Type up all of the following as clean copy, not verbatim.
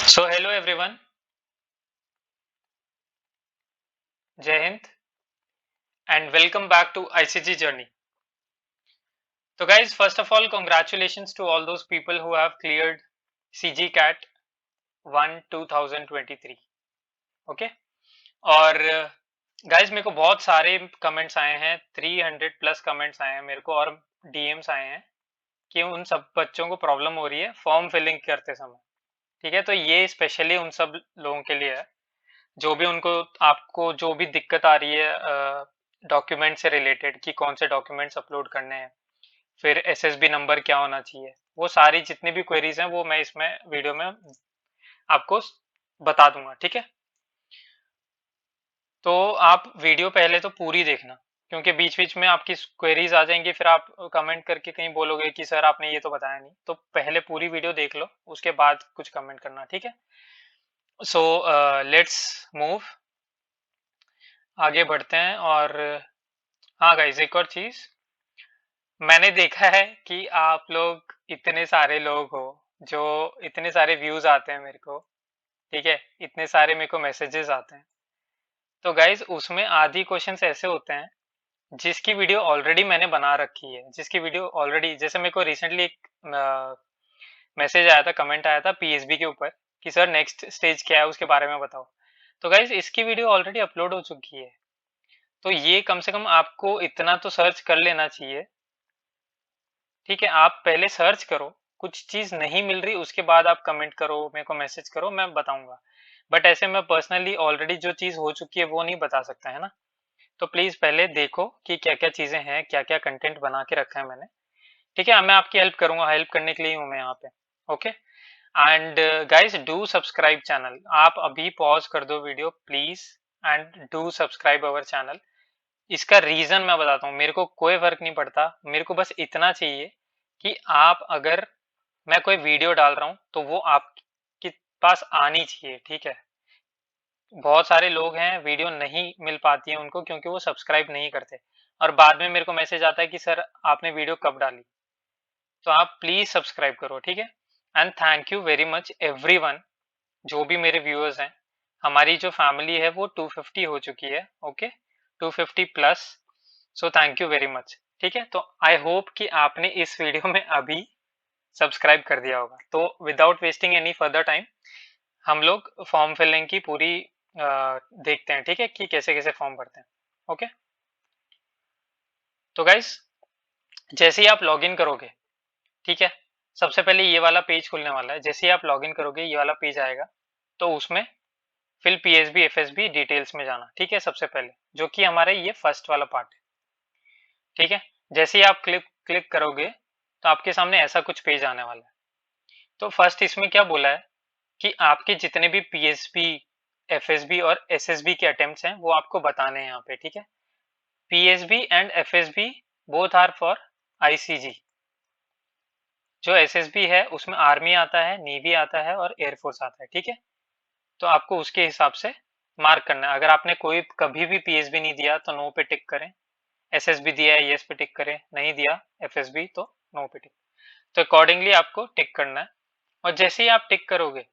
So hello everyone, Jai Hind, and welcome back to ICG Journey. So guys, first of all, congratulations to all those people who have cleared CG CAT 1 2023. Okay और guys मेरे को बहुत सारे comments आए हैं, 300 plus comments आए हैं मेरे को और डीएम्स आए हैं कि उन सब बच्चों को प्रॉब्लम हो रही है फॉर्म फिलिंग करते समय। ठीक है, तो ये स्पेशली उन सब लोगों के लिए है जो भी उनको आपको जो भी दिक्कत आ रही है डॉक्यूमेंट से रिलेटेड कि कौन से डॉक्यूमेंट्स अपलोड करने हैं, फिर एसएसबी नंबर क्या होना चाहिए, वो सारी जितनी भी क्वेरीज हैं वो मैं इसमें वीडियो में आपको बता दूंगा। ठीक है, तो आप वीडियो पहले तो पूरी देखना क्योंकि बीच बीच में आपकी क्वेरीज आ जाएंगी, फिर आप कमेंट करके कहीं बोलोगे कि सर आपने ये तो बताया नहीं। तो पहले पूरी वीडियो देख लो, उसके बाद कुछ कमेंट करना। ठीक है, सो लेट्स मूव, आगे बढ़ते हैं। और हाँ गाइज, एक और चीज मैंने देखा है कि आप लोग इतने सारे लोग हो, जो इतने सारे व्यूज आते हैं मेरे को। ठीक है, इतने सारे मेरे को मैसेजेस आते हैं। तो गाइज उसमें आधी क्वेश्चंस ऐसे होते हैं जिसकी वीडियो ऑलरेडी मैंने बना रखी है, जिसकी वीडियो ऑलरेडी, जैसे मेरे को रिसेंटली एक मैसेज आया था, कमेंट आया था पीएसबी के ऊपर कि सर नेक्स्ट स्टेज क्या है उसके बारे में बताओ। तो गाइज इसकी वीडियो ऑलरेडी अपलोड हो चुकी है, तो ये कम से कम आपको इतना तो सर्च कर लेना चाहिए। ठीक है, आप पहले सर्च करो, कुछ चीज नहीं मिल रही उसके बाद आप कमेंट करो, मेरे को मैसेज करो, मैं बताऊंगा। बट ऐसे मैं पर्सनली ऑलरेडी जो चीज हो चुकी है वो नहीं बता सकता है ना। तो प्लीज पहले देखो कि क्या क्या चीजें हैं, क्या क्या कंटेंट बना के रखा है मैंने। ठीक है, मैं आपकी हेल्प करूंगा, हेल्प करने के लिए हूँ मैं यहाँ पे। Okay, and guys do subscribe channel. आप अभी पॉज कर दो video please and do subscribe our channel. इसका रीजन मैं बताता हूँ, मेरे को कोई फर्क नहीं पड़ता, मेरे को बस इतना चाहिए कि आप, अगर मैं कोई वीडियो डाल रहा हूँ तो वो आपके पास आनी चाहिए। ठीक है, बहुत सारे लोग हैं वीडियो नहीं मिल पाती है उनको क्योंकि वो सब्सक्राइब नहीं करते, और बाद में मेरे को मैसेज आता है कि सर आपने वीडियो कब डाली। तो आप प्लीज सब्सक्राइब करो। ठीक है, and thank you very much everyone, जो भी मेरे व्यूअर्स हैं। हमारी जो फैमिली है वो 250 हो चुकी है। Okay, 250 plus. So thank you very much. ठीक है, तो आई होप कि आपने इस वीडियो में अभी सब्सक्राइब कर दिया होगा। तो without wasting any further time हम लोग फॉर्म फिलिंग की पूरी देखते हैं। ठीक है, कि कैसे कैसे फॉर्म भरते हैं। ओके, तो गाइस जैसे ही आप लॉगिन करोगे, ठीक है, सबसे पहले ये वाला पेज खुलने वाला है। जैसे ही आप लॉगिन करोगे ये वाला पेज आएगा, तो उसमें फिल पीएसबी एफएसबी डिटेल्स में जाना। ठीक है, सबसे पहले जो कि हमारा ये फर्स्ट वाला पार्ट है। ठीक है, जैसे ही आप क्लिक क्लिक करोगे तो आपके सामने ऐसा कुछ पेज आने वाला है। तो फर्स्ट इसमें क्या बोला है कि आपके जितने भी पीएसबी एफएसबी और एसएसबी के अटेम्प्ट्स हैं वो आपको बताने हैं यहाँ पे। ठीक है, PSB and FSB both are for ICG. जो एसएसबी है उसमें आर्मी आता है, नेवी आता है और एयरफोर्स आता है। ठीक है, तो आपको उसके हिसाब से मार्क करना है। अगर आपने कोई कभी भी पीएसबी नहीं दिया तो नो पे टिक करें, एसएसबी दिया है यस पे टिक करें, नहीं दिया एफएसबी तो नो पे टिक। तो अकॉर्डिंगली आपको टिक करना है। और जैसे ही आप टिक करोगे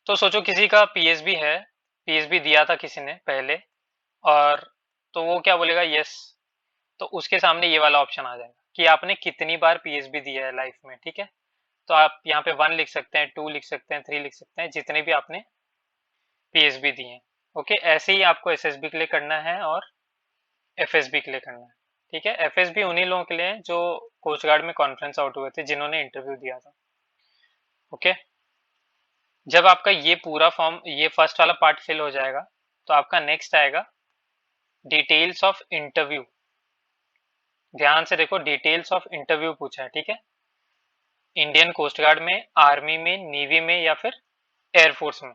तो सोचो किसी का पीएसबी है, पीएसबी दिया था किसी ने पहले, और तो वो क्या बोलेगा यस, तो उसके सामने ये वाला ऑप्शन आ जाएगा कि आपने कितनी बार पीएसबी दिया है लाइफ में। ठीक है, तो आप यहाँ पे 1 लिख सकते हैं, 2 लिख सकते हैं, 3 लिख सकते हैं, जितने भी आपने पीएसबी दिए हैं। ओके, ऐसे ही आपको एसएसबी के लिए करना है और एफएसबी के लिए करना है। ठीक है, एफएसबी उन्हीं लोगों के लिए है जो कोस्ट गार्ड में कॉन्फ्रेंस आउट हुए थे, जिन्होंने इंटरव्यू दिया था। ओके, जब आपका ये पूरा फॉर्म, ये फर्स्ट वाला पार्ट फिल हो जाएगा तो आपका नेक्स्ट आएगा डिटेल्स ऑफ इंटरव्यू। ध्यान से देखो, डिटेल्स ऑफ इंटरव्यू पूछा है। ठीक है, इंडियन कोस्ट गार्ड में, आर्मी में, नेवी में या फिर एयरफोर्स में।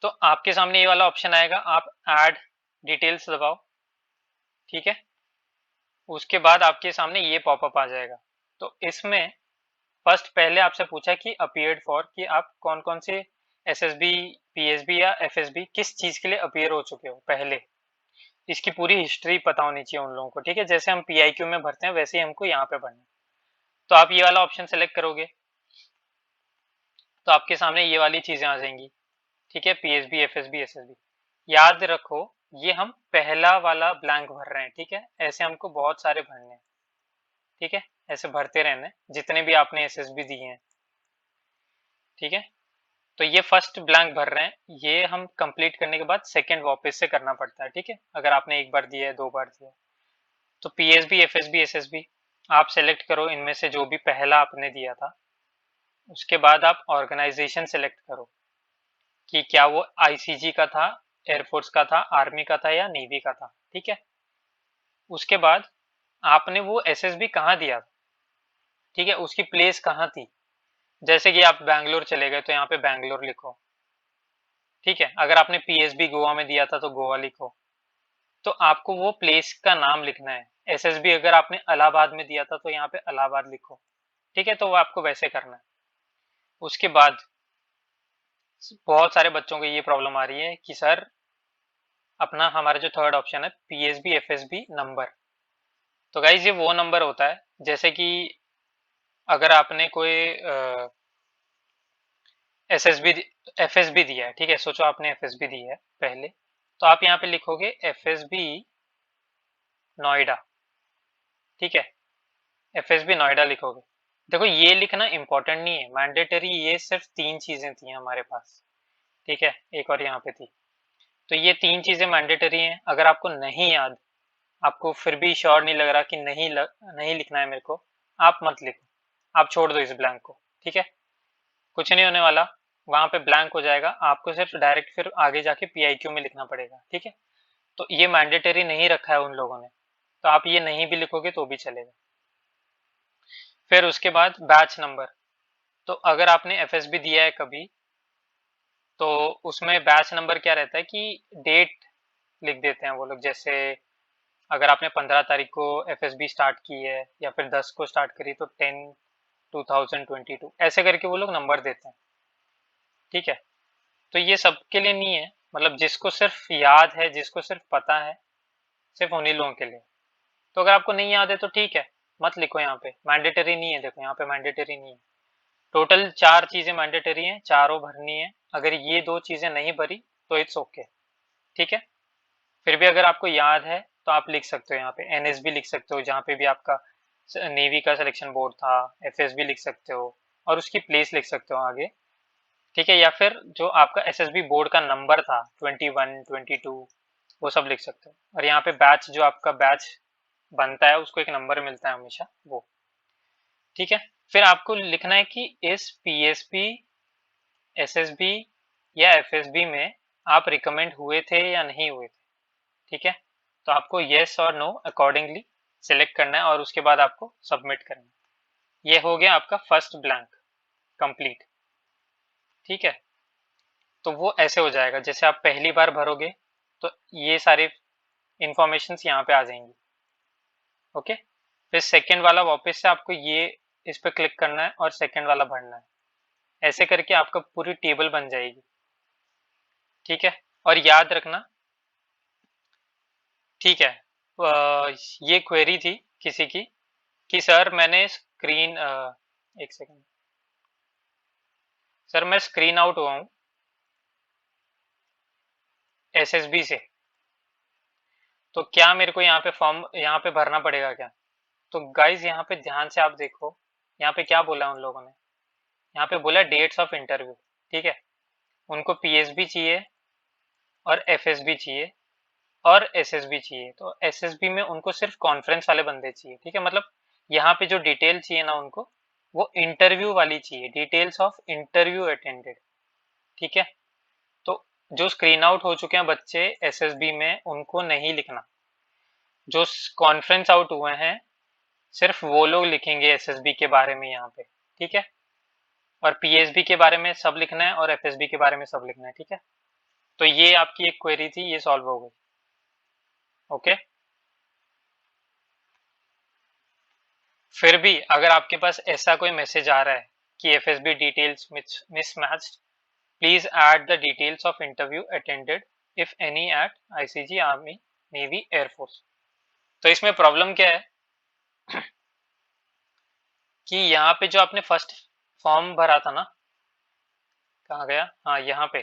तो आपके सामने ये वाला ऑप्शन आएगा, आप ऐड डिटेल्स दबाओ। ठीक है, उसके बाद आपके सामने ये पॉपअप आ जाएगा। तो इसमें फर्स्ट पहले आपसे पूछा कि अपीयर्ड फॉर, कि आप कौन कौन से एसएसबी, पीएसबी या एफएसबी किस चीज के लिए अपीयर हो चुके हो पहले। इसकी पूरी हिस्ट्री पता होनी चाहिए उन लोगों को। ठीक है, जैसे हम पीआईक्यू में भरते हैं वैसे ही हमको यहाँ पे भरना है। तो आप ये वाला ऑप्शन सेलेक्ट करोगे। तो आपके सामने ये वाली चीजें आ जाएंगी, ठीक है, पीएसबी, एफएसबी, एसएसबी। याद रखो ये हम पहला वाला ब्लैंक भर रहे हैं, ठीक है, ऐसे हमको बहुत सारे भरने हैं, ठीक है, ऐसे भरते रहना है जितने भी आपने एसएसबी दिए हैं, ठीक है। तो ये फर्स्ट ब्लैंक भर रहे हैं, ये हम कंप्लीट करने के बाद सेकंड वापस से करना पड़ता है, ठीक है, अगर आपने एक बार दिया है, दो बार दिया है। तो पीएसबी, एफएसबी, एसएसबी आप सेलेक्ट करो इनमें से जो भी पहला आपने दिया था। उसके बाद आप ऑर्गेनाइजेशन सेलेक्ट करो कि क्या वो आईसीजी का था, एयरफोर्स का था, आर्मी का था या नेवी का था, ठीक है। उसके बाद आपने वो एसएसबी कहाँ दिया था, ठीक है, उसकी प्लेस कहाँ थी। जैसे कि आप बैंगलोर चले गए तो यहाँ पे बैंगलोर लिखो, ठीक है। अगर आपने पीएसबी गोवा में दिया था तो गोवा लिखो। तो आपको वो प्लेस का नाम लिखना है। एसएसबी अगर आपने इलाहाबाद में दिया था तो यहाँ पे इलाहाबाद लिखो, ठीक है। तो वो आपको वैसे करना है। उसके बाद बहुत सारे बच्चों को ये प्रॉब्लम आ रही है कि सर अपना हमारा जो थर्ड ऑप्शन है पीएसबी एफएसबी नंबर, तो गाइज ये वो नंबर होता है जैसे कि अगर आपने कोई एसएसबी एफएसबी दिया है, ठीक है, सोचो आपने एफएसबी दी है पहले, तो आप यहाँ पे लिखोगे एफएसबी नोएडा, ठीक है, एफएसबी नोएडा लिखोगे। देखो ये लिखना इंपॉर्टेंट नहीं है, मैंडेटरी ये सिर्फ तीन चीजें थी हमारे पास, ठीक है, एक और यहाँ पे थी। तो ये तीन चीजें मैंडेटरी हैं। अगर आपको नहीं याद, आपको फिर भी श्योर नहीं लग रहा कि नहीं लिखना है मेरे को, आप मत लिखो, आप छोड़ दो इस ब्लैंक को, ठीक है, कुछ नहीं होने वाला, वहां पे ब्लैंक हो जाएगा। आपको सिर्फ डायरेक्ट फिर आगे जाके पीआईक्यू में लिखना पड़ेगा, ठीक है। तो ये मैंडेटरी नहीं रखा है उन लोगों ने, तो आप ये नहीं भी लिखोगे तो भी चलेगा। फिर उसके बाद बैच नंबर, तो अगर आपने एफएसबी दिया है कभी तो उसमें बैच नंबर क्या रहता है कि डेट लिख देते हैं वो लोग। जैसे अगर आपने 15 तारीख को एफएसबी स्टार्ट की है या फिर 10 को स्टार्ट करी तो 10/2022 ऐसे करके वो लोग नंबर देते हैं, ठीक है। तो ये सबके लिए नहीं है, मतलब जिसको सिर्फ याद है, जिसको सिर्फ पता है, सिर्फ उन्हीं लोगों के लिए। तो अगर आपको नहीं याद है तो ठीक है, मत लिखो, यहाँ पे मैंडेटरी नहीं है। देखो यहाँ पे मैंडेटरी नहीं है। टोटल 4 चीजें मैंडेटरी हैं, चारों भरनी है। अगर ये 2 चीजें नहीं भरी तो इट्स ओके, ठीक है। फिर भी अगर आपको याद है तो आप लिख सकते हो, यहाँ पे एनएसबी लिख सकते हो जहाँ पे भी आपका नेवी का सिलेक्शन बोर्ड था, एफएसबी लिख सकते हो और उसकी प्लेस लिख सकते हो आगे, ठीक है। या फिर जो आपका एसएसबी बोर्ड का नंबर था 21, 22 वो सब लिख सकते हो। और यहाँ पे बैच, जो आपका बैच बनता है उसको एक नंबर मिलता है हमेशा, वो, ठीक है। फिर आपको लिखना है कि इस पीएसबी, एसएसबी या एफएसबी में आप रिकमेंड हुए थे या नहीं हुए थे, ठीक है। तो आपको येस और नो अकॉर्डिंगली सिलेक्ट करना है और उसके बाद आपको सबमिट करना है। ये हो गया आपका फर्स्ट ब्लैंक कंप्लीट, ठीक है। तो वो ऐसे हो जाएगा जैसे आप पहली बार भरोगे तो ये सारी इंफॉर्मेशन यहाँ पे आ जाएंगी, ओके। फिर सेकेंड वाला वापस से आपको ये इस पे क्लिक करना है और सेकेंड वाला भरना है। ऐसे करके आपका पूरी टेबल बन जाएगी, ठीक है। और याद रखना, ठीक है, ये क्वेरी थी किसी की कि सर मैंने स्क्रीन, एक सेकेंड, सर मैं स्क्रीन आउट हुआ हूँ एसएसबी से, तो क्या मेरे को यहाँ पे फॉर्म यहाँ पे भरना पड़ेगा क्या। तो गाइज यहाँ पे ध्यान से आप देखो, यहाँ पे क्या बोला उन लोगों ने, यहाँ पे बोला डेट्स ऑफ इंटरव्यू, ठीक है। उनको पीएसबी चाहिए और एफएसबी चाहिए और एसएसबी चाहिए। तो एसएसबी में उनको सिर्फ कॉन्फ्रेंस वाले बंदे चाहिए, ठीक है। मतलब यहाँ पे जो डिटेल चाहिए ना उनको, वो इंटरव्यू वाली चाहिए, डिटेल्स ऑफ इंटरव्यू अटेंडेड, ठीक है। तो जो स्क्रीन आउट हो चुके हैं बच्चे एसएसबी में उनको नहीं लिखना, जो कॉन्फ्रेंस आउट हुए हैं सिर्फ वो लोग लिखेंगे एसएसबी के बारे में यहाँ पे, ठीक है। और पीएसबी के बारे में सब लिखना है और एफएसबी के बारे में सब लिखना है, ठीक है। तो ये आपकी एक क्वेरी थी, ये सॉल्व हो गई, ओके। फिर भी अगर आपके पास ऐसा कोई मैसेज आ रहा है कि FSB details mismatched, please add the details of interview attended if any at ICG, army, navy, air force. तो इसमें प्रॉब्लम क्या है कि यहाँ पे जो आपने फर्स्ट फॉर्म भरा था ना, कहाँ गया, हाँ यहाँ पे।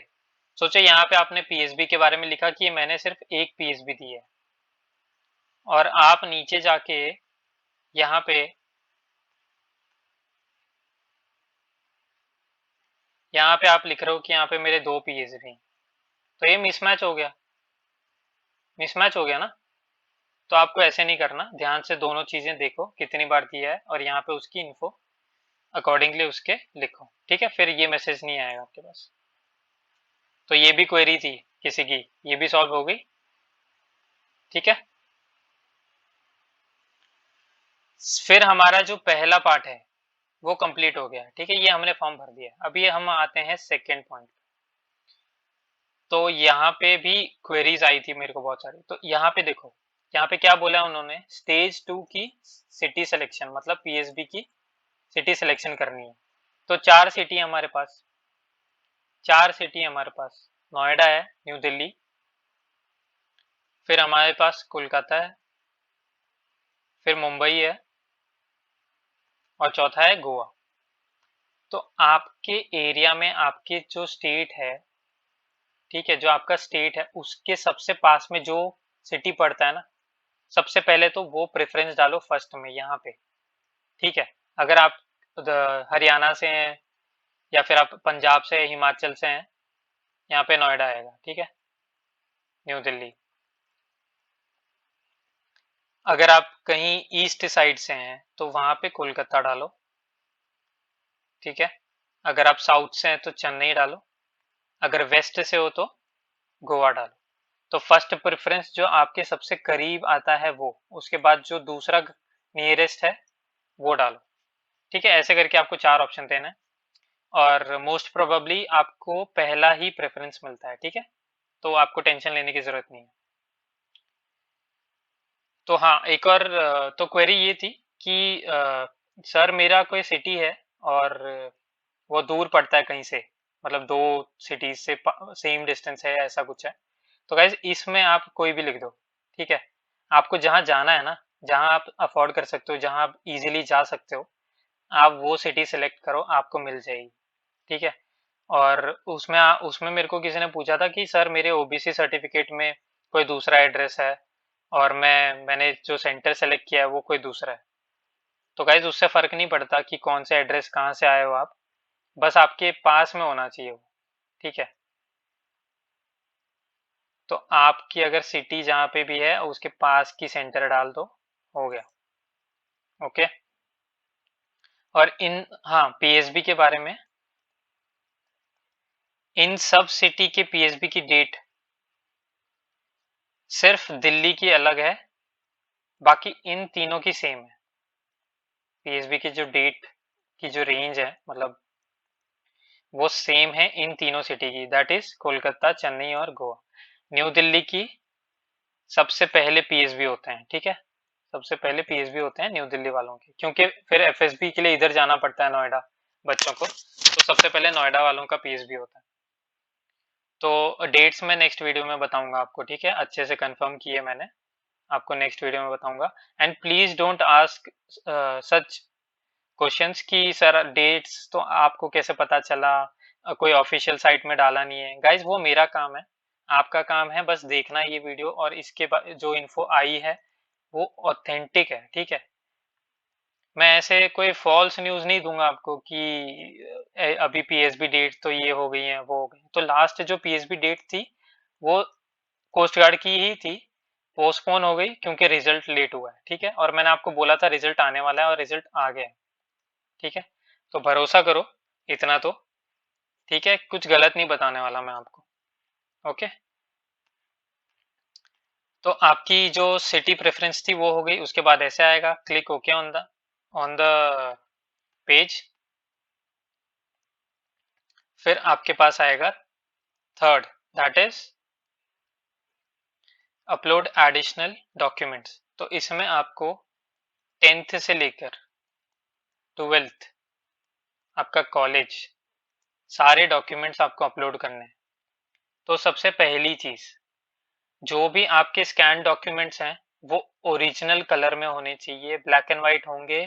सोचो यहाँ पे आपने पीएसबी के बारे में लिखा कि मैंने सिर्फ एक पीएसबी दी है, और आप नीचे जाके यहाँ पे आप लिख रहे हो कि यहाँ पे मेरे 2 पीएसबी, तो ये मिसमैच हो गया, ना। तो आपको ऐसे नहीं करना, ध्यान से दोनों चीजें देखो कितनी बार दिया है और यहाँ पे उसकी इन्फो अकॉर्डिंगली उसके लिखो, ठीक है। फिर ये मैसेज नहीं आएगा आपके पास। तो ये भी क्वेरी थी किसी की, ये भी सॉल्व हो गई, ठीक है। फिर हमारा जो पहला पार्ट है वो कंप्लीट हो गया, ठीक है, ये हमने फॉर्म भर दिया। अभी हम आते हैं सेकेंड पॉइंट। तो यहाँ पे भी क्वेरीज आई थी मेरे को बहुत सारी। तो यहाँ पे देखो, यहाँ पे क्या बोला उन्होंने, स्टेज 2 की सिटी सिलेक्शन, मतलब पीएसबी की सिटी सिलेक्शन करनी है। तो 4 सिटी है हमारे पास, 4 सिटी है हमारे पास। नोएडा है, न्यू दिल्ली, फिर हमारे पास कोलकाता है, फिर मुंबई है, और चौथा है गोवा। तो आपके एरिया में आपके जो स्टेट है, ठीक है, जो आपका स्टेट है उसके सबसे पास में जो सिटी पड़ता है ना, सबसे पहले तो वो प्रेफरेंस डालो फर्स्ट में यहाँ पे, ठीक है। अगर आप हरियाणा से हैं या फिर आप पंजाब से, हिमाचल से हैं, यहाँ पे नोएडा आएगा, ठीक है, न्यू दिल्ली। अगर आप कहीं ईस्ट साइड से हैं तो वहां पे कोलकाता डालो, ठीक है। अगर आप साउथ से हैं तो चेन्नई डालो, अगर वेस्ट से हो तो गोवा डालो। तो फर्स्ट प्रेफरेंस जो आपके सबसे करीब आता है वो, उसके बाद जो दूसरा नियरेस्ट है वो डालो, ठीक है। ऐसे करके आपको 4 ऑप्शन देना है, और मोस्ट प्रोबेबली आपको पहला ही प्रेफरेंस मिलता है, ठीक है। तो आपको टेंशन लेने की जरूरत नहीं है। तो हाँ, एक और तो क्वेरी ये थी कि सर मेरा कोई सिटी है और वो दूर पड़ता है कहीं से, मतलब 2 सिटीज से सेम डिस्टेंस है, ऐसा कुछ है। तो गाइज इसमें आप कोई भी लिख दो, ठीक है। आपको जहाँ जाना है ना, जहाँ आप अफोर्ड कर सकते हो, जहाँ आप इजीली जा सकते हो, आप वो सिटी सेलेक्ट करो, आपको मिल जाएगी, ठीक है। और उसमें मेरे को किसी ने पूछा था कि सर मेरे ओबीसी सर्टिफिकेट में कोई दूसरा एड्रेस है, और मैंने जो सेंटर सेलेक्ट किया है वो कोई दूसरा है। तो गाइज उससे फर्क नहीं पड़ता कि कौन से एड्रेस कहाँ से आए हो आप, बस आपके पास में होना चाहिए वो, ठीक है। तो आपकी अगर सिटी जहाँ पे भी है उसके पास की सेंटर डाल दो, हो गया, ओके। और हाँ, पीएसबी के बारे में, इन सब सिटी के पीएसबी की डेट सिर्फ दिल्ली की अलग है, बाकी इन तीनों की सेम है। पीएसबी की जो डेट की जो रेंज है, मतलब वो सेम है इन तीनों सिटी की, दैट इज कोलकाता, चेन्नई और गोवा। न्यू दिल्ली की सबसे पहले पीएसबी होते हैं, ठीक है। सबसे पहले पीएसबी होते हैं न्यू दिल्ली वालों के, क्योंकि फिर एफएसबी के लिए इधर जाना पड़ता है नोएडा बच्चों को, तो सबसे पहले नोएडा वालों का पीएसबी होता है। तो डेट्स मैं नेक्स्ट वीडियो में बताऊंगा आपको, ठीक है, अच्छे से कंफर्म किए मैंने, आपको नेक्स्ट वीडियो में बताऊंगा। And please don't ask such questions कि सर डेट्स तो आपको कैसे पता चला, कोई ऑफिशियल साइट में डाला नहीं है। गाइज वो मेरा काम है, आपका काम है बस देखना ये वीडियो, और इसके बाद जो इन्फो आई है वो ऑथेंटिक है, ठीक है। मैं ऐसे कोई फॉल्स न्यूज़ नहीं दूंगा आपको कि अभी पीएसबी डेट तो ये हो गई है, वो हो गई। तो लास्ट जो पीएसबी डेट थी वो कोस्ट गार्ड की ही थी, पोस्टपोन हो गई क्योंकि रिजल्ट लेट हुआ है, ठीक है। और मैंने आपको बोला था रिजल्ट आने वाला है, और रिजल्ट आ गया है, ठीक है। तो भरोसा करो इतना तो, ठीक है, कुछ गलत नहीं बताने वाला मैं आपको, ओके। तो आपकी जो सिटी प्रेफरेंस थी वो हो गई। उसके बाद ऐसे आएगा, click okay on the page. फिर आपके पास आएगा third, that is upload additional documents. तो इसमें आपको 10th से लेकर 12th आपका कॉलेज, सारे डॉक्यूमेंट्स आपको अपलोड करने हैं। तो सबसे पहली चीज, जो भी आपके स्कैन डॉक्यूमेंट्स हैं वो ओरिजिनल कलर में होने चाहिए, ब्लैक एंड वाइट होंगे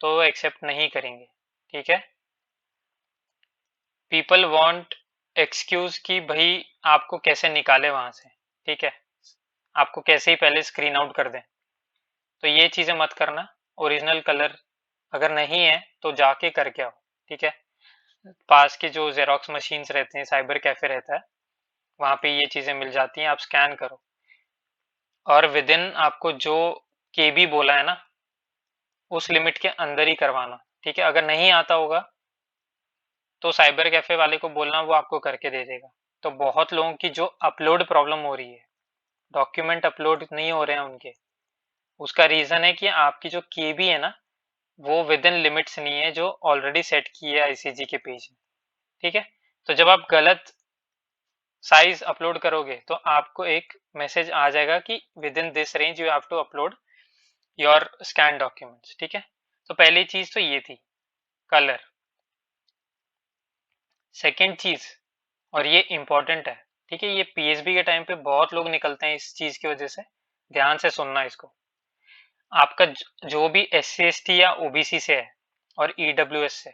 तो एक्सेप्ट नहीं करेंगे, ठीक है। पीपल वांट एक्सक्यूज कि भाई आपको कैसे निकाले वहां से, ठीक है, आपको कैसे ही पहले स्क्रीन आउट कर दें। तो ये चीजें मत करना। ओरिजिनल कलर अगर नहीं है तो जाके करके आओ, ठीक है। पास के जो जेरोक्स मशीन्स रहते हैं, साइबर कैफे रहता है, वहां पे ये चीजें मिल जाती हैं, आप स्कैन करो। और विद इन आपको जो केबी बोला है ना, उस लिमिट के अंदर ही करवाना, ठीक है। अगर नहीं आता होगा तो साइबर कैफे वाले को बोलना, वो आपको करके दे देगा। तो बहुत लोगों की जो अपलोड प्रॉब्लम हो रही है, डॉक्यूमेंट अपलोड नहीं हो रहे हैं उनके, उसका रीजन है कि आपकी जो केबी है ना, वो विद इन लिमिट्स नहीं है जो ऑलरेडी सेट की है आईसीजी के पेज में, ठीक है। तो जब आप गलत साइज अपलोड करोगे तो आपको एक मैसेज आ जाएगा कि within this range you have to upload your scan documents, ठीक है। तो पहली चीज तो ये थी, कलर। सेकेंड चीज, और ये इंपॉर्टेंट है, ठीक है, ये पीएसबी के टाइम पे बहुत लोग निकलते हैं इस चीज की वजह से, ध्यान से सुनना इसको। आपका जो भी SC ST या ओबीसी से है और ईडब्ल्यूएस से,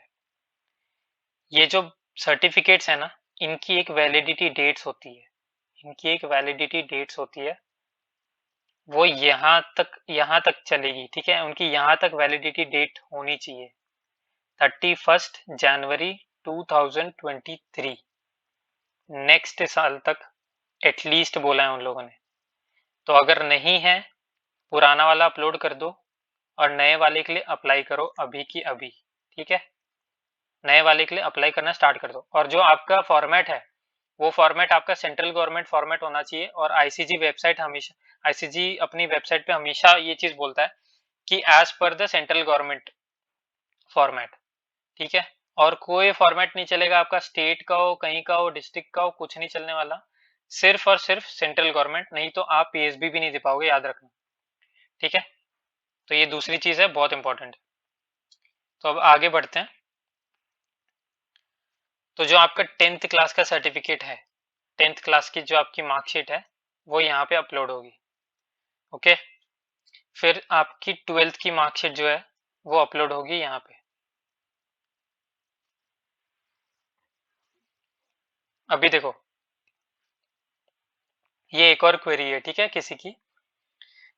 ये जो सर्टिफिकेट्स है ना, इनकी एक वैलिडिटी डेट्स होती है, इनकी एक वैलिडिटी डेट्स होती है, वो यहाँ तक चलेगी, ठीक है। उनकी यहाँ तक वैलिडिटी डेट होनी चाहिए 31 जनवरी 2023, नेक्स्ट साल तक एटलीस्ट बोला है उन लोगों ने। तो अगर नहीं है, पुराना वाला अपलोड कर दो और नए वाले के लिए अप्लाई करो अभी की अभी, ठीक है। नए वाले के लिए अप्लाई करना स्टार्ट कर दो। और जो आपका फॉर्मेट है, वो फॉर्मेट आपका सेंट्रल गवर्नमेंट फॉर्मेट होना चाहिए। और आईसीजी वेबसाइट हमेशा, आईसीजी अपनी वेबसाइट पे हमेशा ये चीज बोलता है कि as per the central government format, ठीक है। और कोई फॉर्मेट नहीं चलेगा आपका, स्टेट का हो, कहीं का हो, डिस्ट्रिक्ट का हो, कुछ नहीं चलने वाला, सिर्फ और सिर्फ सेंट्रल गवर्नमेंट, नहीं तो आप पीएसबी भी नहीं दे पाओगे, याद रखना, ठीक है। तो ये दूसरी चीज है, बहुत इंपॉर्टेंट है। तो अब आगे बढ़ते हैं। तो जो आपका 10th क्लास का सर्टिफिकेट है, 10th क्लास की जो आपकी मार्कशीट है, वो यहाँ पे अपलोड होगी, ओके। फिर आपकी 12th की मार्कशीट जो है वो अपलोड होगी यहाँ पे। अभी देखो, ये एक और क्वेरी है, ठीक है, किसी की,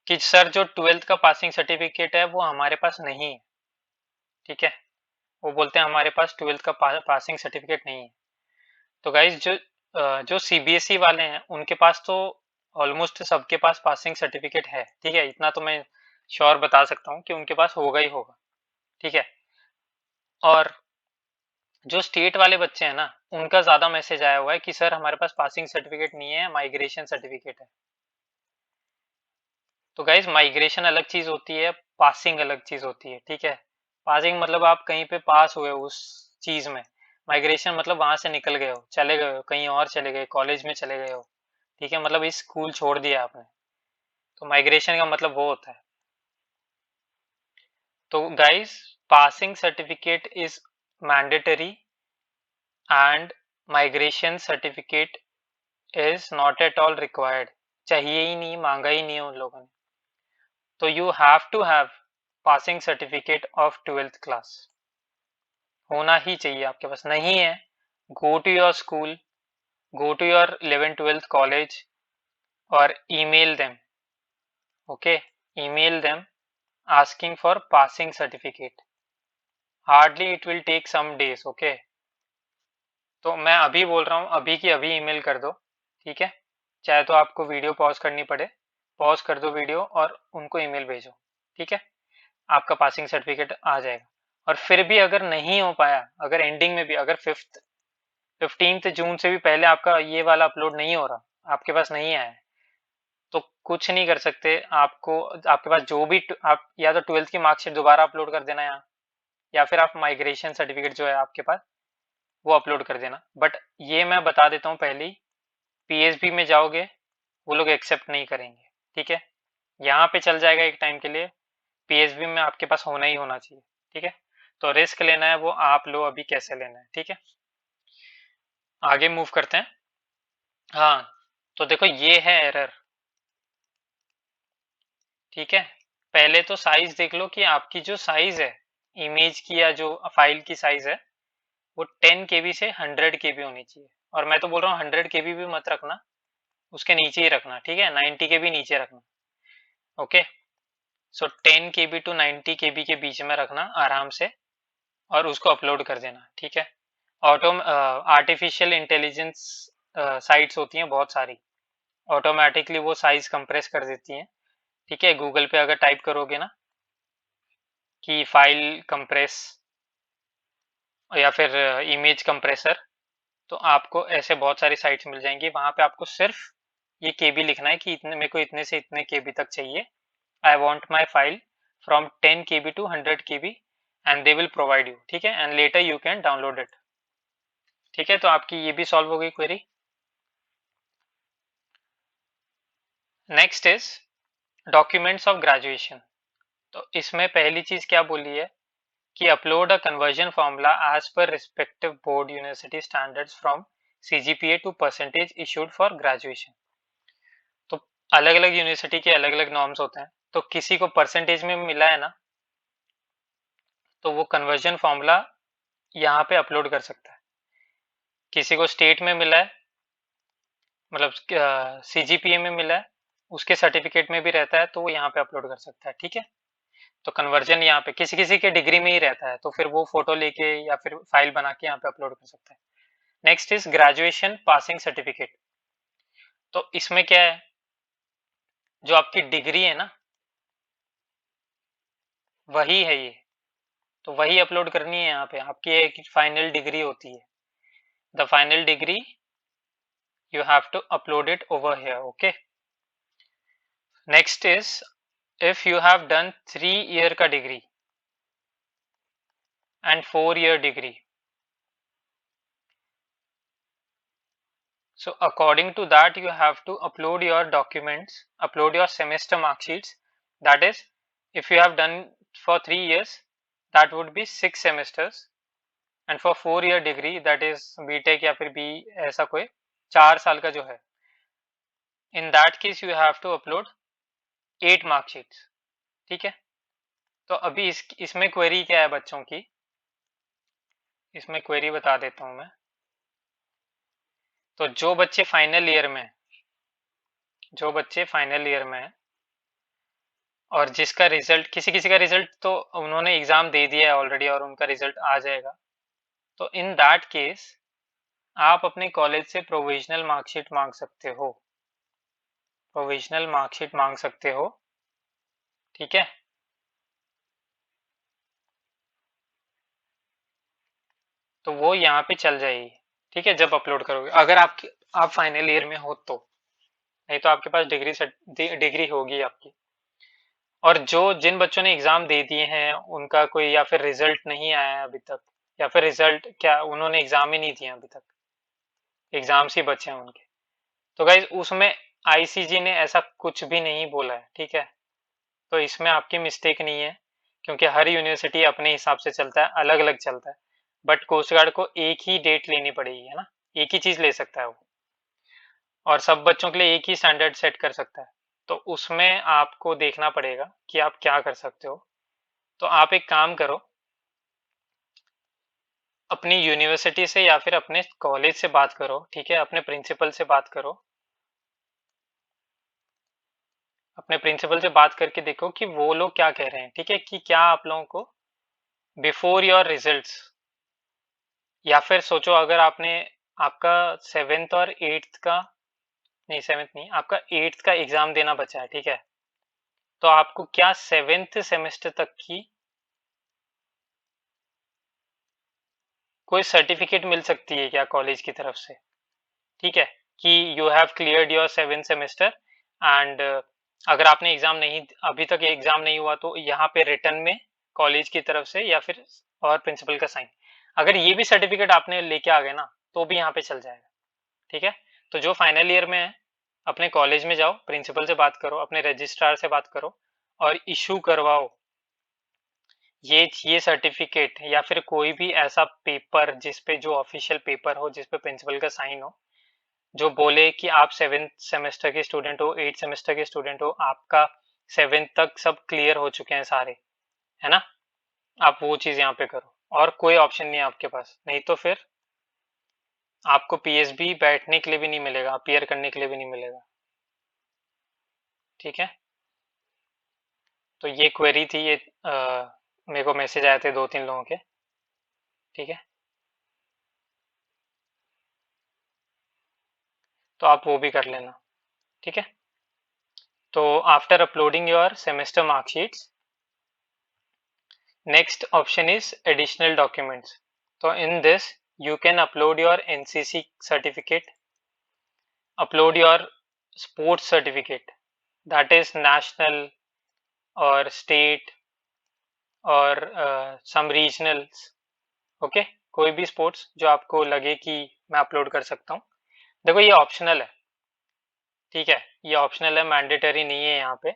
कि सर जो 12th का पासिंग सर्टिफिकेट है वो हमारे पास नहीं है, ठीक है। वो बोलते हैं हमारे पास 12th का पासिंग सर्टिफिकेट नहीं है। तो गाइज जो सीबीएसई वाले हैं उनके पास तो ऑलमोस्ट सबके पास पासिंग सर्टिफिकेट है, ठीक है। इतना तो मैं श्योर बता सकता हूँ कि उनके पास होगा ही होगा, ठीक है। और जो स्टेट वाले बच्चे हैं ना, उनका ज्यादा मैसेज आया हुआ है कि सर हमारे पास पासिंग सर्टिफिकेट नहीं है, माइग्रेशन सर्टिफिकेट है। तो गाइज माइग्रेशन अलग चीज होती है, पासिंग अलग चीज होती है, ठीक है। पासिंग मतलब आप कहीं पे पास हुए उस चीज में, माइग्रेशन मतलब वहां से निकल गए हो, चले गए हो कहीं और, चले गए कॉलेज में चले गए हो, ठीक है, मतलब इस स्कूल छोड़ दिया आपने। तो माइग्रेशन का मतलब वो होता है। तो guys passing certificate is mandatory and migration certificate is not at all required, चाहिए ही नहीं, मांगा ही नहीं है उन लोगों ने। तो you have to have passing certificate of 12th class, होना ही चाहिए आपके पास। नहीं है, go to your school, go to your 11th 12th college और email them, okay, email them asking for passing certificate, hardly it will take some days, okay। तो मैं अभी बोल रहा हूँ, अभी की अभी ईमेल कर दो, ठीक है। चाहे तो आपको वीडियो पॉज करनी पड़े, पॉज कर दो वीडियो और उनको ईमेल भेजो, ठीक है। आपका पासिंग सर्टिफिकेट आ जाएगा। और फिर भी अगर नहीं हो पाया, अगर एंडिंग में भी, अगर 15th जून से भी पहले आपका ये वाला अपलोड नहीं हो रहा, आपके पास नहीं आया है, तो कुछ नहीं कर सकते। आपको, आपके पास जो भी आप या तो 12th की मार्कशीट दोबारा अपलोड कर देना यहाँ, या फिर आप माइग्रेशन सर्टिफिकेट जो है आपके पास वो अपलोड कर देना। बट ये मैं बता देता हूँ पहले ही, पीएसबी में जाओगे वो लोग एक्सेप्ट नहीं करेंगे, ठीक है। यहाँ पे चल जाएगा एक टाइम के लिए, पीएसबी में आपके पास होना ही होना चाहिए, ठीक है। तो रिस्क लेना है वो आप लो, अभी कैसे लेना है, ठीक है। आगे मूव करते हैं। हाँ, तो देखो ये है एरर, ठीक है। पहले तो साइज देख लो कि आपकी जो साइज है इमेज की या जो फाइल की साइज है, वो 10 केबी से 100 केबी होनी चाहिए। और मैं तो बोल रहा हूँ 100 केबी भी मत रखना, उसके नीचे ही रखना, ठीक है, 90 केबी नीचे रखना। ओके, सो 10 केबी टू 90 केबी के बीच में रखना आराम से, और उसको अपलोड कर देना, ठीक है। आर्टिफिशियल इंटेलिजेंस साइट्स होती हैं बहुत सारी, ऑटोमेटिकली वो साइज कंप्रेस कर देती हैं, ठीक है। गूगल पे अगर टाइप करोगे ना कि फाइल कंप्रेस या फिर इमेज कंप्रेसर, तो आपको ऐसे बहुत सारी साइट्स मिल जाएंगी। वहां पे आपको सिर्फ ये केबी लिखना है कि इतने, मेरे को इतने से इतने केबी तक चाहिए, I want my file from 10 KB to 100 KB, and they will provide you, ठीक है, and later you can download it, ठीक है। तो आपकी ये भी सॉल्व हो गई query. Next is documents of graduation. तो इसमें पहली चीज क्या बोली है कि upload a conversion formula as per respective board university standards from CGPA to percentage issued for graduation. तो अलग अलग यूनिवर्सिटी के अलग अलग नॉर्म्स होते हैं, तो किसी को परसेंटेज में मिला है ना, तो वो कन्वर्जन फॉर्मूला यहाँ पे अपलोड कर सकता है। किसी को स्टेट में मिला है, मतलब सीजीपीए में मिला है, उसके सर्टिफिकेट में भी रहता है, तो वो यहाँ पे अपलोड कर सकता है, ठीक है। तो कन्वर्जन यहाँ पे किसी किसी के डिग्री में ही रहता है, तो फिर वो फोटो लेके या फिर फाइल बना के यहाँ पे अपलोड कर सकता है। Next is graduation passing certificate. तो इसमें क्या है, जो आपकी डिग्री है ना, वही है ये, तो वही अपलोड करनी है यहाँ पे। आपकी एक फाइनल डिग्री होती है, the final decree you have to upload it over here. Okay, next is if you have done 3 year ka degree and 4 year degree, so according to that you have to upload your documents, upload your semester mark sheets. That is, if you have done for 3 years, that would be 6 semesters, and for 4 year degree, that is BTech या फिर B ऐसा कोई 4 साल का जो है, in that case you have to upload 8 mark sheets, ठीक है। तो अभी इसमें क्वेरी क्या है बच्चों की, इसमें क्वेरी बता देता हूं मैं। तो जो बच्चे फाइनल ईयर में, जो बच्चे फाइनल ईयर में है और जिसका रिजल्ट, किसी किसी का रिजल्ट तो उन्होंने एग्जाम दे दिया है ऑलरेडी और उनका रिजल्ट आ जाएगा, तो इन दैट केस आप अपने कॉलेज से प्रोविजनल मार्कशीट मांग सकते हो, प्रोविजनल मार्कशीट मांग सकते हो, ठीक है। तो वो यहाँ पे चल जाएगी, ठीक है, जब अपलोड करोगे, अगर आप फाइनल ईयर में हो तो, नहीं तो आपके पास डिग्री होगी आपकी। और जो जिन बच्चों ने एग्जाम दे दिए हैं उनका कोई या फिर रिजल्ट नहीं आया है अभी तक, या फिर रिजल्ट क्या, उन्होंने एग्जाम ही नहीं दिए अभी तक, एग्जाम्स ही बचे हैं उनके, तो गाइज उसमें आईसीजी ने ऐसा कुछ भी नहीं बोला है, ठीक है। तो इसमें आपकी मिस्टेक नहीं है, क्योंकि हर यूनिवर्सिटी अपने हिसाब से चलता है, अलग अलग चलता है, बट कोस्ट गार्ड को एक ही डेट लेनी पड़ेगी, है ना, एक ही चीज ले सकता है वो, और सब बच्चों के लिए एक ही स्टैंडर्ड सेट कर सकता है। तो उसमें आपको देखना पड़ेगा कि आप क्या कर सकते हो। तो आप एक काम करो, अपनी यूनिवर्सिटी से या फिर अपने कॉलेज से बात करो, ठीक है, अपने प्रिंसिपल से बात करो, अपने प्रिंसिपल से बात करके देखो कि वो लोग क्या कह रहे हैं, ठीक है, कि क्या आप लोगों को बिफोर योर रिजल्ट्स, या फिर सोचो अगर आपने, आपका 7th और 8th का, नहीं 7th नहीं, आपका 8th का एग्जाम देना बचा है, ठीक है, तो आपको क्या 7th सेमेस्टर तक की कोई सर्टिफिकेट मिल सकती है क्या कॉलेज की तरफ से, ठीक है, कि you have cleared your 7th semester, and अगर आपने एग्जाम नहीं, अभी तक एग्जाम नहीं हुआ, तो यहाँ पे रिटर्न में कॉलेज की तरफ से या फिर और प्रिंसिपल का साइन, अगर ये भी सर्टिफिकेट आपने लेके आ गए ना, तो भी यहाँ पे चल जाएगा, ठीक है। तो जो फाइनल ईयर में है, अपने कॉलेज में जाओ, प्रिंसिपल से बात करो, अपने रजिस्ट्रार से बात करो और इशू करवाओ ये सर्टिफिकेट, या फिर कोई भी ऐसा पेपर जिसपे, जो ऑफिशियल पेपर हो जिसपे प्रिंसिपल का साइन हो, जो बोले कि आप 7th सेमेस्टर के स्टूडेंट हो, 8th सेमेस्टर के स्टूडेंट हो, आपका 7th तक सब क्लियर हो चुके हैं सारे, है ना, आप वो चीज यहाँ पे करो, और कोई ऑप्शन नहीं है आपके पास, नहीं तो फिर आपको पीएसबी बैठने के लिए भी नहीं मिलेगा, अपीयर करने के लिए भी नहीं मिलेगा। ठीक है, तो ये क्वेरी थी, ये मेरे को मैसेज आए थे 2-3 लोगों के। ठीक है, तो आप वो भी कर लेना। ठीक है, तो after uploading your semester marksheets, next option is additional documents. So in this you can upload your NCC certificate, upload your sports certificate, that is national or state or some regionals. Okay, कोई भी sports जो आपको लगे कि मैं upload कर सकता हूँ। देखो ये ऑप्शनल है, ठीक है, ये ऑप्शनल है, मैंडेटरी नहीं है यहाँ पे,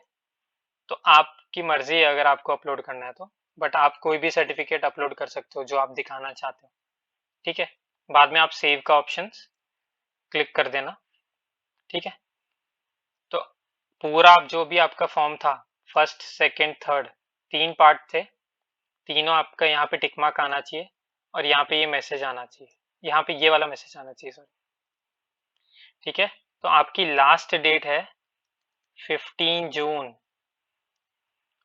तो आपकी मर्जी है अगर आपको अपलोड करना है तो, बट आप कोई भी सर्टिफिकेट अपलोड कर सकते हो जो आप दिखाना चाहते हो। ठीक है, बाद में आप सेव का ऑप्शन क्लिक कर देना। ठीक है, तो पूरा जो भी आपका फॉर्म था, फर्स्ट सेकंड थर्ड, 3 पार्ट थे, तीनों आपका यहाँ पे टिक मार्क आना चाहिए और यहाँ पे ये मैसेज आना चाहिए, यहाँ पे ये वाला मैसेज आना चाहिए, सॉरी। ठीक है, तो आपकी लास्ट डेट है 15 जून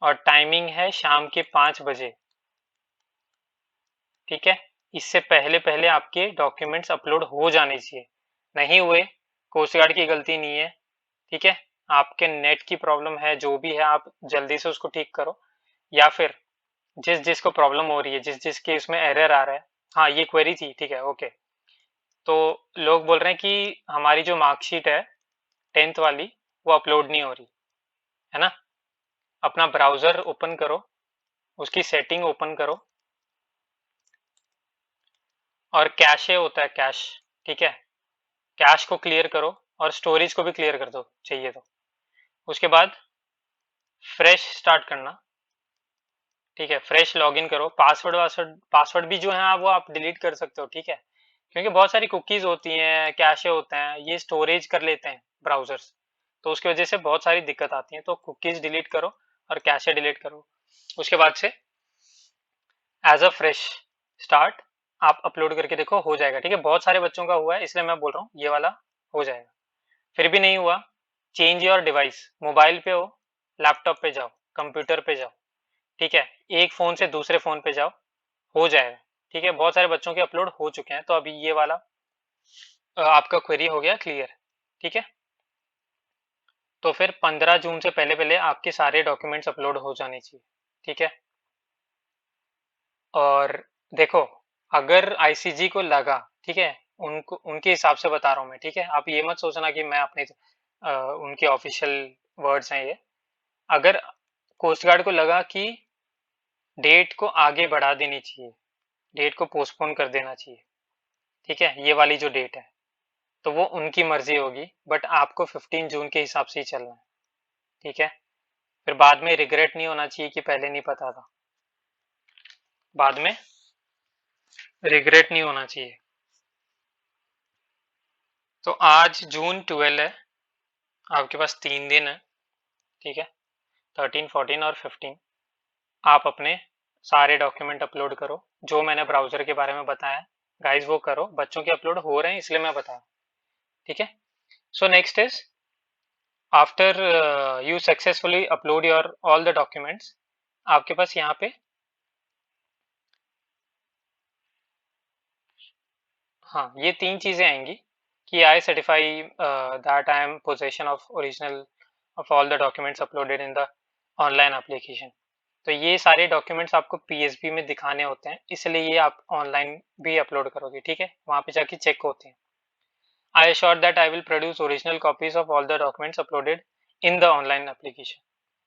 और टाइमिंग है शाम के 5 बजे। ठीक है, इससे पहले पहले आपके डॉक्यूमेंट्स अपलोड हो जाने चाहिए, नहीं हुए कोस्ट गार्ड की गलती नहीं है। ठीक है, आपके नेट की प्रॉब्लम है, जो भी है आप जल्दी से उसको ठीक करो, या फिर जिस जिसको प्रॉब्लम हो रही है, जिस जिसके इसमें एरर आ रहा है। हाँ, ये क्वेरी थी, ठीक है, ओके। तो लोग बोल रहे हैं कि हमारी जो मार्कशीट है 10th वाली वो अपलोड नहीं हो रही है ना। अपना ब्राउजर ओपन करो, उसकी सेटिंग ओपन करो और कैशे होता है, कैश, ठीक है, कैश को क्लियर करो और स्टोरेज को भी क्लियर कर दो चाहिए तो। उसके बाद फ्रेश स्टार्ट करना। ठीक है, फ्रेश लॉगिन करो, पासवर्ड भी जो है वो आप डिलीट कर सकते हो। ठीक है, क्योंकि बहुत सारी कुकीज होती हैं, कैशे होते हैं, ये स्टोरेज कर लेते हैं ब्राउजर्स, तो उसकी वजह से बहुत सारी दिक्कत आती है। तो कुकीज डिलीट करो और कैशे डिलीट करो, उसके बाद से एज अ फ्रेश स्टार्ट आप अपलोड करके देखो, हो जाएगा। ठीक है, बहुत सारे बच्चों का हुआ है इसलिए मैं बोल रहा हूँ ये वाला हो जाएगा। फिर भी नहीं हुआ, चेंज योर डिवाइस, मोबाइल पे हो, लैपटॉप पे जाओ, कंप्यूटर पे जाओ। ठीक है, एक फोन से दूसरे फोन पे जाओ, हो जाएगा। ठीक है, बहुत सारे बच्चों के अपलोड हो चुके हैं, तो अभी ये वाला आपका क्वेरी हो गया क्लियर। ठीक है, तो फिर 15 जून से पहले पहले आपके सारे डॉक्यूमेंट्स अपलोड हो जाने चाहिए। ठीक है, और देखो अगर आईसीजी को लगा, ठीक है, उनको उनके हिसाब से बता रहा हूँ मैं। ठीक है, आप ये मत सोचना कि मैं अपने उनके ऑफिशियल वर्ड्स हैं ये। अगर कोस्ट गार्ड को लगा कि डेट को आगे बढ़ा देनी चाहिए, डेट को पोस्टपोन कर देना चाहिए, ठीक है, ये वाली जो डेट है, तो वो उनकी मर्जी होगी, बट आपको 15 जून के हिसाब से ही चलना है। ठीक है, फिर बाद में रिग्रेट नहीं होना चाहिए कि पहले नहीं पता था, बाद में रिग्रेट नहीं होना चाहिए। तो आज जून 12 है, आपके पास 3 दिन है। ठीक है, 13, 14 और 15 आप अपने सारे डॉक्यूमेंट अपलोड करो, जो मैंने ब्राउजर के बारे में बताया गाइज वो करो। बच्चों के अपलोड हो रहे हैं इसलिए मैं बता रहा हूँ। ठीक है, so next is after you successfully upload your all the documents, आपके पास यहाँ पे हाँ ये 3 चीजें आएंगी कि I certify that I am possession of original of all the documents uploaded in the online application. तो ये सारे डॉक्यूमेंट्स आपको पीएसबी में दिखाने होते हैं, इसलिए ये आप ऑनलाइन भी अपलोड करोगे। ठीक है, वहां पे जाके चेक होते हैं। I assure that I will produce original copies of all the documents uploaded in the online application.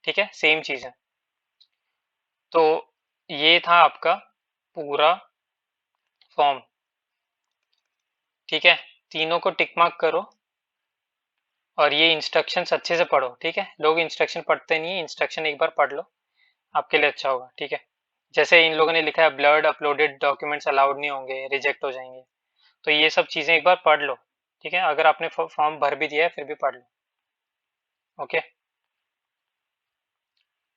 ठीक है, सेम चीज है। तो ये था आपका पूरा फॉर्म। ठीक है, तीनों को टिक मार्क करो और ये इंस्ट्रक्शंस अच्छे से पढ़ो। ठीक है, लोग इंस्ट्रक्शन पढ़ते नहीं है, इंस्ट्रक्शन एक बार पढ़ लो, आपके लिए अच्छा होगा। ठीक है, जैसे इन लोगों ने लिखा है ब्लड अपलोडेड डॉक्यूमेंट्स अलाउड नहीं होंगे, रिजेक्ट हो जाएंगे, तो ये सब चीजें एक बार पढ़ लो। ठीक है, अगर आपने फॉर्म भर भी दिया है फिर भी पढ़ लो। ओके,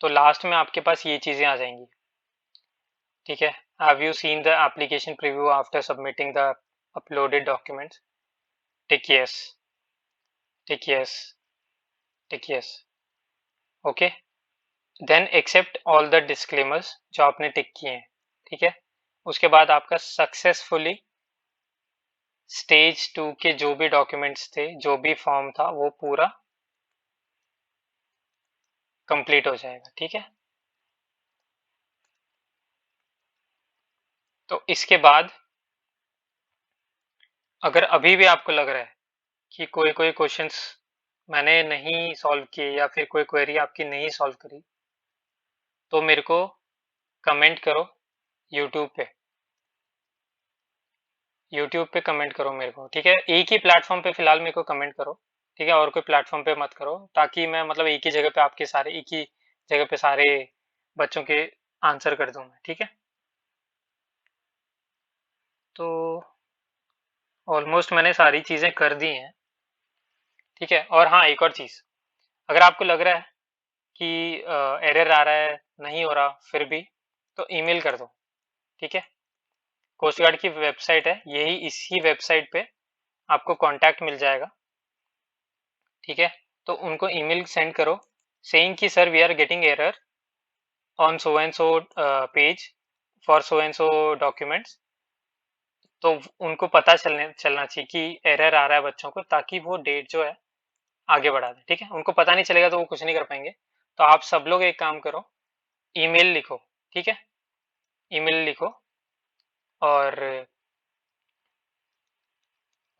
तो लास्ट में आपके पास ये चीजें आ जाएंगी। ठीक है, Have you seen the application preview after submitting the uploaded documents? Tick yes. Tick yes. Tick yes. Okay. Then accept all the disclaimers जो आपने टिक किए हैं. ठीक है. उसके बाद आपका सक्सेसफुली स्टेज 2 के जो भी डॉक्यूमेंट्स थे, जो भी फॉर्म था, वो पूरा कंप्लीट हो जाएगा. ठीक है. तो इसके बाद अगर अभी भी आपको लग रहा है कि कोई क्वेश्चंस मैंने नहीं सॉल्व किए या फिर कोई क्वेरी आपकी नहीं सॉल्व करी, तो मेरे को कमेंट करो यूट्यूब पे. यूट्यूब पे कमेंट करो मेरे को. ठीक है. एक ही प्लेटफॉर्म पे फिलहाल मेरे को कमेंट करो. ठीक है. और कोई प्लेटफॉर्म पे मत करो, ताकि मैं मतलब एक ही जगह पे आपके सारे एक ही जगह पे सारे बच्चों के आंसर कर दूं मैं. ठीक है. तो ऑलमोस्ट मैंने सारी चीज़ें कर दी हैं. ठीक है. और हाँ, एक और चीज़, अगर आपको लग रहा है कि एरर आ रहा है, नहीं हो रहा फिर भी, तो ईमेल कर दो. ठीक है. कोस्ट गार्ड की वेबसाइट है, यही इसी वेबसाइट पे आपको कांटेक्ट मिल जाएगा. ठीक है. तो उनको ईमेल सेंड करो सेइंग कि sir we are getting error on so and so page for so and so documents. तो उनको पता चलना चाहिए कि एरर आ रहा है बच्चों को, ताकि वो डेट जो है आगे बढ़ा दें. ठीक है. उनको पता नहीं चलेगा तो वो कुछ नहीं कर पाएंगे. तो आप सब लोग एक काम करो, ईमेल लिखो. ठीक है. ईमेल लिखो और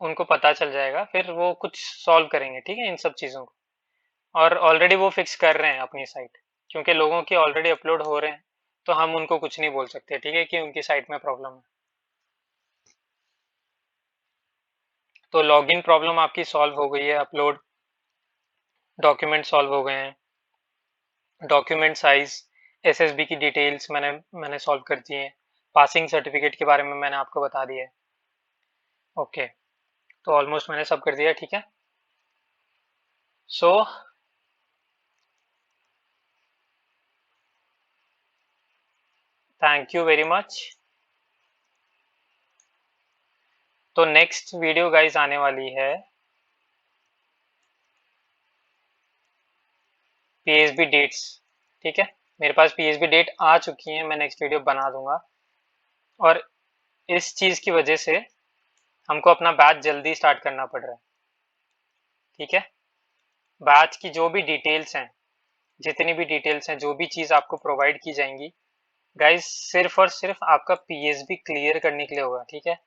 उनको पता चल जाएगा, फिर वो कुछ सॉल्व करेंगे. ठीक है. इन सब चीज़ों को. और ऑलरेडी वो फिक्स कर रहे हैं अपनी साइट, क्योंकि लोगों के ऑलरेडी अपलोड हो रहे हैं, तो हम उनको कुछ नहीं बोल सकते. ठीक है, कि उनकी साइट में प्रॉब्लम है. तो लॉगिन प्रॉब्लम आपकी सॉल्व हो गई है, अपलोड डॉक्यूमेंट सॉल्व हो गए हैं, डॉक्यूमेंट साइज, एसएसबी की डिटेल्स मैंने सॉल्व कर दी है, पासिंग सर्टिफिकेट के बारे में मैंने आपको बता दिया है. ओके. तो ऑलमोस्ट मैंने सब कर दिया. ठीक है. So thank you very much. तो नेक्स्ट वीडियो गाइस आने वाली है पीएसबी डेट्स. ठीक है. मेरे पास पीएसबी डेट आ चुकी है, मैं नेक्स्ट वीडियो बना दूंगा. और इस चीज़ की वजह से हमको अपना बैच जल्दी स्टार्ट करना पड़ रहा है. ठीक है. बैच की जो भी डिटेल्स हैं, जितनी भी डिटेल्स हैं, जो भी चीज़ आपको प्रोवाइड की जाएंगी गाइस, सिर्फ और सिर्फ आपका पीएसबी क्लियर करने के लिए होगा. ठीक है.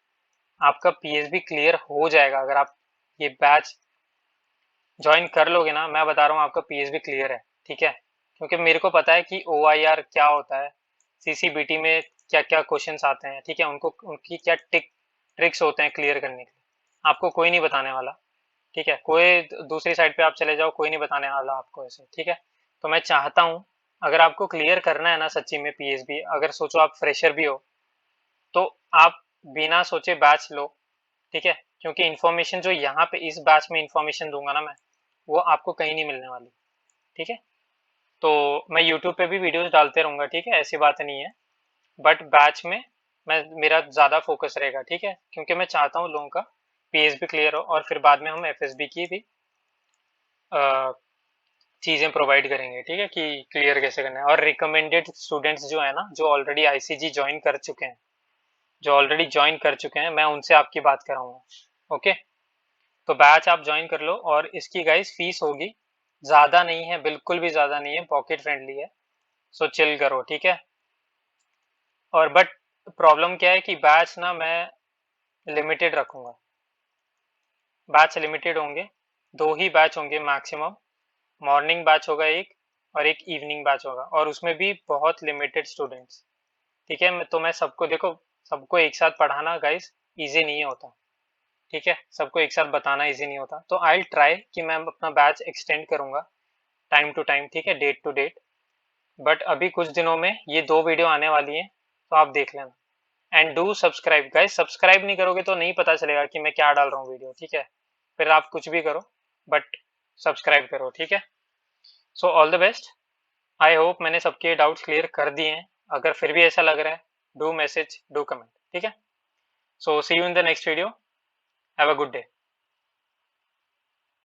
आपका पीएसबी क्लियर हो जाएगा अगर आप ये बैच ज्वाइन कर लोगे ना. मैं बता रहा हूँ, आपका पीएसबी क्लियर है. ठीक है. क्योंकि मेरे को पता है कि ओआईआर क्या होता है, सीसीबीटी में क्या क्या क्वेश्चंस आते हैं. ठीक है. उनको उनकी क्या ट्रिक्स होते हैं क्लियर करने के लिए, आपको कोई नहीं बताने वाला. ठीक है. कोई दूसरी साइड पे आप चले जाओ, कोई नहीं बताने वाला आपको ऐसे. ठीक है. तो मैं चाहता हूँ, अगर आपको क्लियर करना है ना सच्ची में पीएसबी, अगर सोचो आप फ्रेशर भी हो, तो आप बिना सोचे बैच लो. ठीक है. क्योंकि इन्फॉर्मेशन जो यहाँ पे इस बैच में इन्फॉर्मेशन दूंगा ना मैं, वो आपको कहीं नहीं मिलने वाली. ठीक है. तो मैं यूट्यूब पे भी वीडियोस डालते रहूंगा. ठीक है. ऐसी बात नहीं है, बट बैच में मैं मेरा ज़्यादा फोकस रहेगा. ठीक है. क्योंकि मैं चाहता हूँ लोगों का पीएसबी क्लियर हो, और फिर बाद में हम एफएसबी की भी चीज़ें प्रोवाइड करेंगे. ठीक है, कि क्लियर कैसे करना है. और रिकमेंडेड स्टूडेंट्स जो है ना, जो ऑलरेडी आईसीजी ज्वाइन कर चुके हैं, मैं उनसे आपकी बात कराऊंगा. ओके. तो बैच आप ज्वाइन कर लो. और इसकी गाइस फीस होगी, ज़्यादा नहीं है, बिल्कुल भी ज़्यादा नहीं है, पॉकेट फ्रेंडली है. सो चिल करो. ठीक है. और बट प्रॉब्लम क्या है कि बैच ना मैं लिमिटेड रखूंगा. बैच लिमिटेड होंगे, 2 ही बैच होंगे मैक्सिमम. मॉर्निंग बैच होगा एक, और एक इवनिंग बैच होगा, और उसमें भी बहुत लिमिटेड स्टूडेंट्स. ठीक है. तो मैं सबको, देखो, सबको एक साथ पढ़ाना गाइस इजी नहीं होता. ठीक है. सबको एक साथ बताना इजी नहीं होता. तो आई विल ट्राई कि मैं अपना बैच एक्सटेंड करूंगा टाइम टू टाइम. ठीक है. Date to date. बट अभी कुछ दिनों में ये 2 वीडियो आने वाली हैं, तो आप देख लेना. And do subscribe guys. Subscribe नहीं करोगे तो नहीं पता चलेगा कि मैं क्या डाल रहा हूँ वीडियो. ठीक है. फिर आप कुछ भी करो, बट सब्सक्राइब करो. ठीक है. So all the best. I hope मैंने सबके डाउट्स क्लियर कर दिए हैं. अगर फिर भी ऐसा लग रहा है डू मैसेज, डू कमेंट, ठीक है। So see you in the next video, have a good day.